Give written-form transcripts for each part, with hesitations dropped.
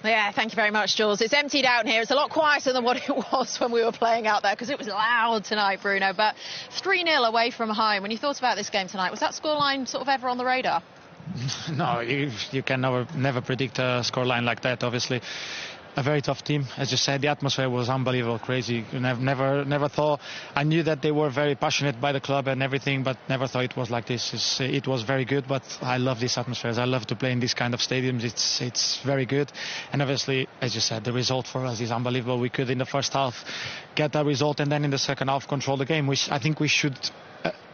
Yeah, thank you very much, Jules. It's emptied out in here. It's a lot quieter than what it was when we were playing out there, because it was loud tonight, Bruno. But 3-0 away from home. When you thought about this game tonight, was that scoreline sort of ever on the radar? No, you can never predict a scoreline like that, obviously. A very tough team, as you said. The atmosphere was unbelievable, crazy. Never thought. I knew that they were very passionate by the club and everything, but never thought it was like this. It was very good, but I love these atmospheres. I love to play in these kind of stadiums. It's very good, and obviously, as you said, the result for us is unbelievable. We could in the first half get that result, and then in the second half control the game, which I think we should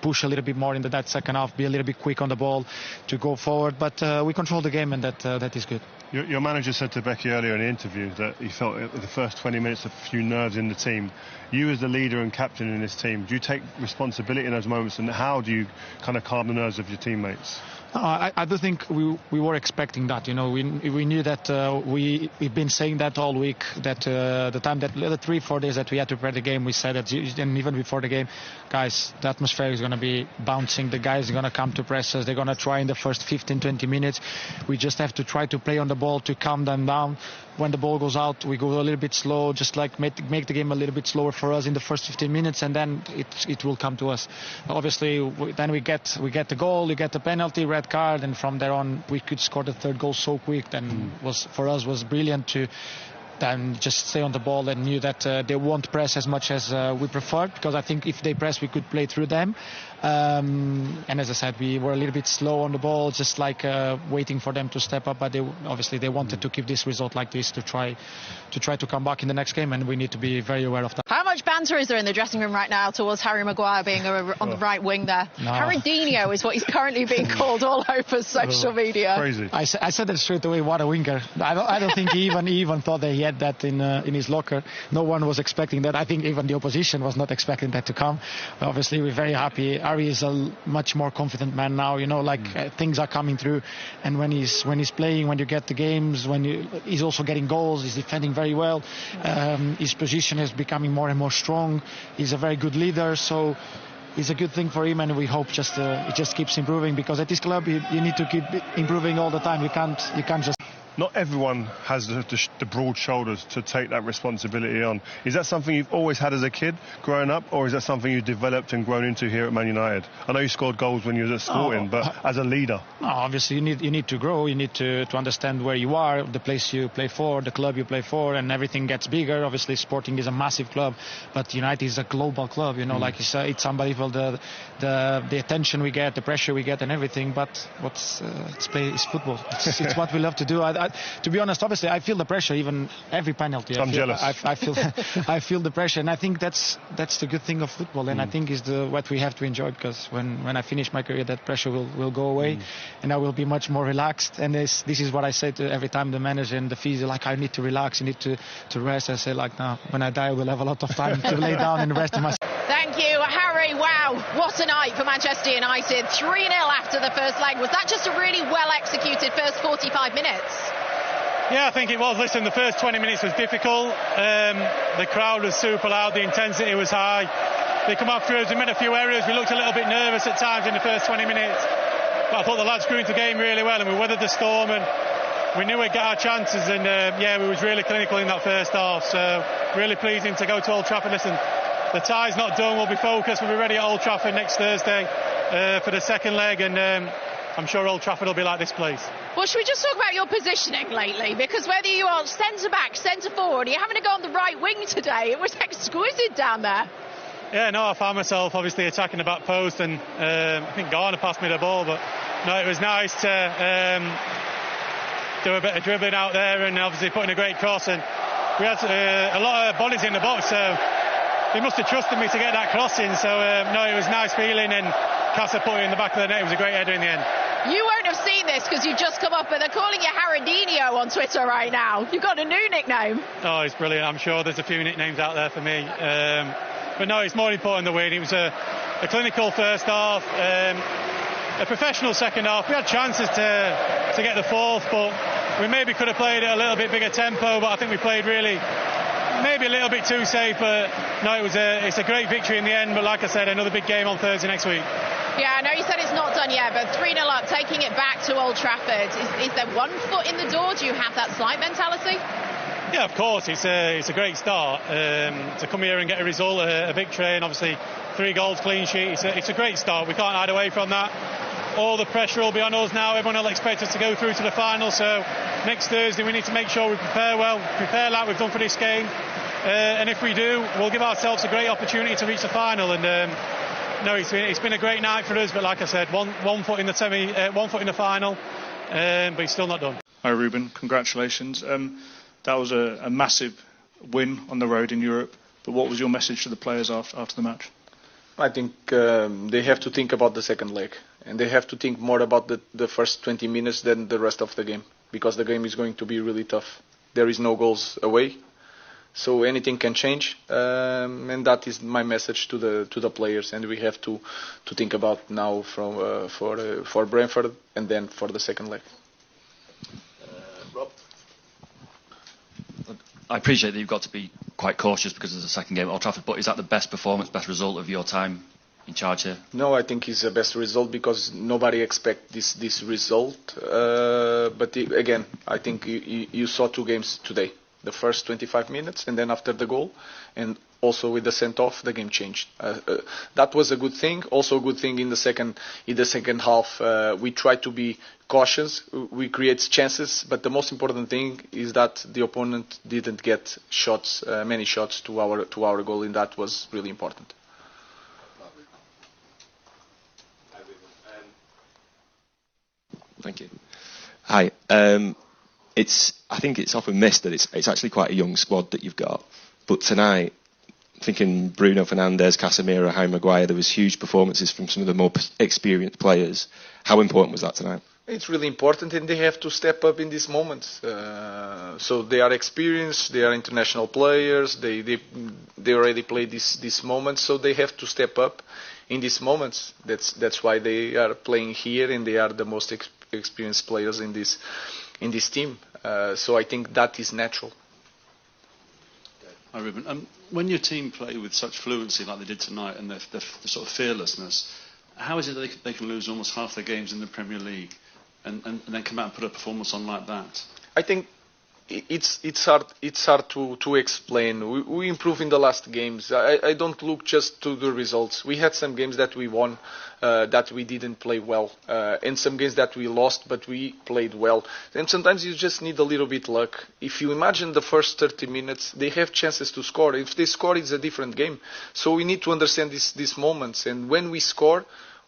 push a little bit more into that second half, be a little bit quick on the ball to go forward, but we control the game, and that is good. Your manager said to Becky earlier in the interview that he felt the first 20 minutes a few nerves in the team. You as the leader and captain in this team, do you take responsibility in those moments, and how do you kind of calm the nerves of your teammates? I do think we were expecting that. You know, we knew that we've been saying that all week, that the time that the 3-4 days that we had to prepare the game, we said that, and even before the game, guys, the atmosphere is going to be bouncing. The guys are going to come to press us. They're going to try in the first 15-20 minutes. We just have to try to play on the ball to calm them down. When the ball goes out, we go a little bit slow, just like make the game a little bit slower for us in the first 15 minutes, and then it will come to us. Obviously, then we get the goal, you get the penalty, red card, and from there on we could score the third goal so quick. Then for us was brilliant to then just stay on the ball, and knew that they won't press as much as we preferred, because I think if they press we could play through them. And as I said, we were a little bit slow on the ball, just like waiting for them to step up, but they wanted to keep this result like this to try to come back in the next game, and we need to be very aware of that. How much banter is there in the dressing room right now towards Harry Maguire being on the right wing there? No. Haridinho is what he's currently being called all over social media. Crazy. I said that straight away. What a winger! I don't think he even thought that he had that in his locker. No one was expecting that. I think even the opposition was not expecting that to come. Obviously, we're very happy. Harry is a much more confident man now. You know, things are coming through, and when he's playing, when you get the games, he's also getting goals. He's defending very well. His position is becoming more and more strong. He's a very good leader. So it's a good thing for him, and we hope it just keeps improving, because at this club you need to keep improving all the time. You can't just. Not everyone has the broad shoulders to take that responsibility on. Is that something you've always had as a kid growing up, or is that something you've developed and grown into here at Man United? I know you scored goals when you were at Sporting, but as a leader? No, obviously you need to grow. You need to understand where you are, the place you play for, the club you play for, and everything gets bigger. Obviously Sporting is a massive club, but United is a global club. You know, like you said, it's unbelievable the attention we get, the pressure we get, and everything. But it's football. It's what we love to do. To be honest, obviously, I feel the pressure. Even every penalty, I'm jealous. I feel the pressure, and I think that's the good thing of football, and I think is what we have to enjoy, because when I finish my career, that pressure will go away, and I will be much more relaxed. And this is what I say to every time the manager and the physio, like, I need to relax, you need to rest. I say, like, no, when I die, I will have a lot of time to lay down and rest myself. Thank you, Harry. Wow, what a night for Manchester United. 3-0 after the first leg. Was that just a really well-executed first 45 minutes? Yeah, I think it was. Listen, the first 20 minutes was difficult. The crowd was super loud. The intensity was high. They come after us. We made a few errors. We looked a little bit nervous at times in the first 20 minutes. But I thought the lads grew into the game really well, and we weathered the storm, and we knew we'd get our chances. And we was really clinical in that first half. So really pleasing to go to Old Trafford. Listen, the tie's not done. We'll be focused. We'll be ready at Old Trafford next Thursday for the second leg, and I'm sure Old Trafford will be like this place. Well, should we just talk about your positioning lately? Because whether you are centre-back, centre-forward, you're having to go on the right wing today. It was exquisite down there. Yeah, no, I found myself obviously attacking the back post, and I think Garner passed me the ball, but no, it was nice to do a bit of dribbling out there, and obviously putting a great cross, and we had a lot of bodies in the box, so they must have trusted me to get that cross in. So no, it was a nice feeling, and Casa put it in the back of the net. It was a great header in the end. You won't have seen this because you just come up, but they're calling you Haridinho on Twitter right now. You've got a new nickname. Oh, it's brilliant. I'm sure there's a few nicknames out there for me. But no, it's more important the win. It was a clinical first half, a professional second half. We had chances to get the fourth, but we maybe could have played at a little bit bigger tempo, but I think we played really maybe a little bit too safe. But no, it's a great victory in the end. But like I said, another big game on Thursday next week. Yeah, I know you said it's not done yet, but 3-0 up, taking it back to Old Trafford. Is there one foot in the door? Do you have that slight mentality? Yeah, of course. It's a great start to come here and get a result, a victory, and obviously 3 goals, clean sheet. It's a great start. We can't hide away from that. All the pressure will be on us now. Everyone will expect us to go through to the final. So next Thursday we need to make sure we prepare well, prepare like we've done for this game. And if we do, we'll give ourselves a great opportunity to reach the final. And no, it's been a great night for us. But like I said, one foot in the one foot in the final, but it's still not done. Hi Rúben, congratulations. That was a massive win on the road in Europe. But what was your message to the players after the match? I think they have to think about the second leg, and they have to think more about the first 20 minutes than the rest of the game, because the game is going to be really tough. There is no goals away, so anything can change, and that is my message to the players. And we have to think about now for Brentford and then for the second leg. Rob? I appreciate that you've got to be quite cautious because of the second game at Old Trafford, but is that the best performance, best result of your time in charge here? No, I think it's the best result because nobody expects this result. But again, I think you saw 2 games today. The first 25 minutes and then after the goal, and also with the sent-off, the game changed. That was a good thing. Also a good thing in the second half, we tried to be cautious. We create chances, but the most important thing is that the opponent didn't get shots, many shots to our goal, and that was really important. Thank you. Hi. I think it's often missed that it's actually quite a young squad that you've got. But tonight, thinking Bruno Fernandes, Casemiro, Harry Maguire, there was huge performances from some of the more experienced players. How important was that tonight? It's really important, and they have to step up in these moments. So they are experienced, they are international players, they already played these moments, so they have to step up in these moments. That's why they are playing here, and they are the most experienced players in this team. So I think that is natural. Hi Rúben. When your team play with such fluency like they did tonight, and the sort of fearlessness, how is it that they can lose almost half their games in the Premier League and then come out and put a performance on like that? I think it's hard to explain. We improve in the last games. I don't look just to the results. We had some games that we won that we didn't play well, and some games that we lost but we played well. And sometimes you just need a little bit luck. If you imagine the first 30 minutes, they have chances to score. If they score, it's a different game. So we need to understand these moments. And when we score,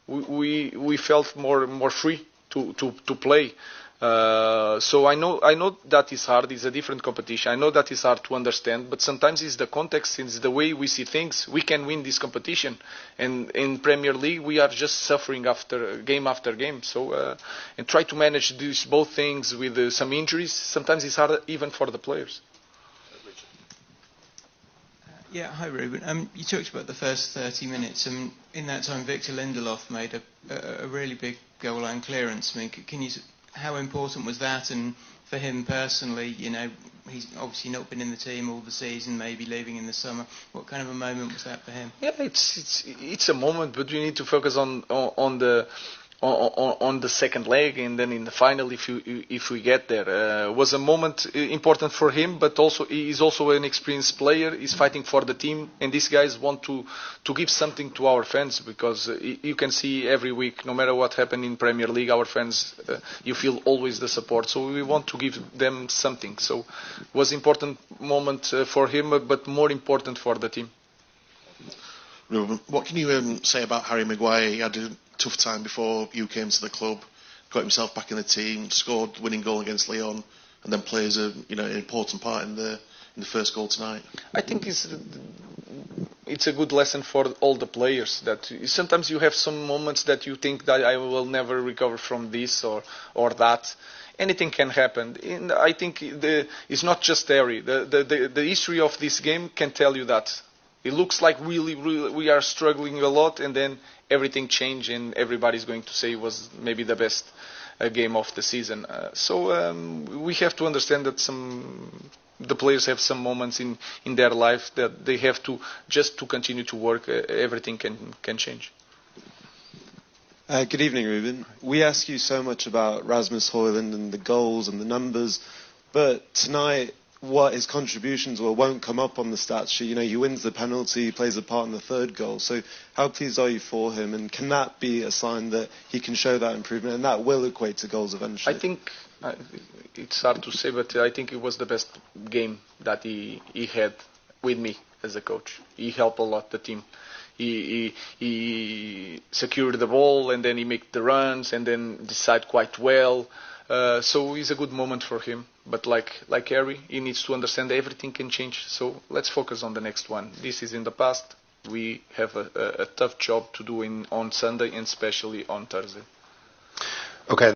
we felt more free to play. So I know that is hard. It's a different competition. I know that is hard to understand, but sometimes it's the context, it's the way we see things. We can win this competition, and in Premier League we are just suffering after game. So and try to manage these both things with some injuries. Sometimes it's hard even for the players. Yeah, hi Rúben. You talked about the first 30 minutes, and in that time Victor Lindelof made a really big goal line clearance. I mean, can you? How important was that? And for him personally, you know, he's obviously not been in the team all the season, maybe leaving in the summer. What kind of a moment was that for him? Yeah, it's a moment, but we need to focus on the second leg, and then in the final, if we get there, was a moment important for him. But also he is also an experienced player. He's fighting for the team, and these guys want to give something to our fans, because you can see every week, no matter what happened in Premier League, our fans, you feel always the support. So we want to give them something. So it was an important moment for him, but more important for the team. Rúben, what can you say about Harry Maguire? He had a tough time before you came to the club, got himself back in the team, scored winning goal against Lyon, and then plays an important part in the first goal tonight. I think it's a good lesson for all the players, that sometimes you have some moments that you think that I will never recover from this or that. Anything can happen. And I think it's not just Harry. The history of this game can tell you that. It looks like really we are struggling a lot, and then everything changed, and everybody's going to say it was maybe the best game of the season. So we have to understand that the players have some moments in their life that they have to continue to work. Everything can change. Good evening, Rúben. We ask you so much about Rasmus Højlund and the goals and the numbers, but tonight, what his contributions were won't come up on the stats sheet. You know, he wins the penalty, he plays a part in the third goal. So how pleased are you for him? And can that be a sign that he can show that improvement and that will equate to goals eventually? I think it's hard to say, but I think it was the best game that he had with me as a coach. He helped a lot the team. He secured the ball and then he made the runs and then decide quite well. So it's a good moment for him. But like Harry, he needs to understand that everything can change. So let's focus on the next one. This is in the past. We have a tough job to do on Sunday and especially on Thursday. Okay.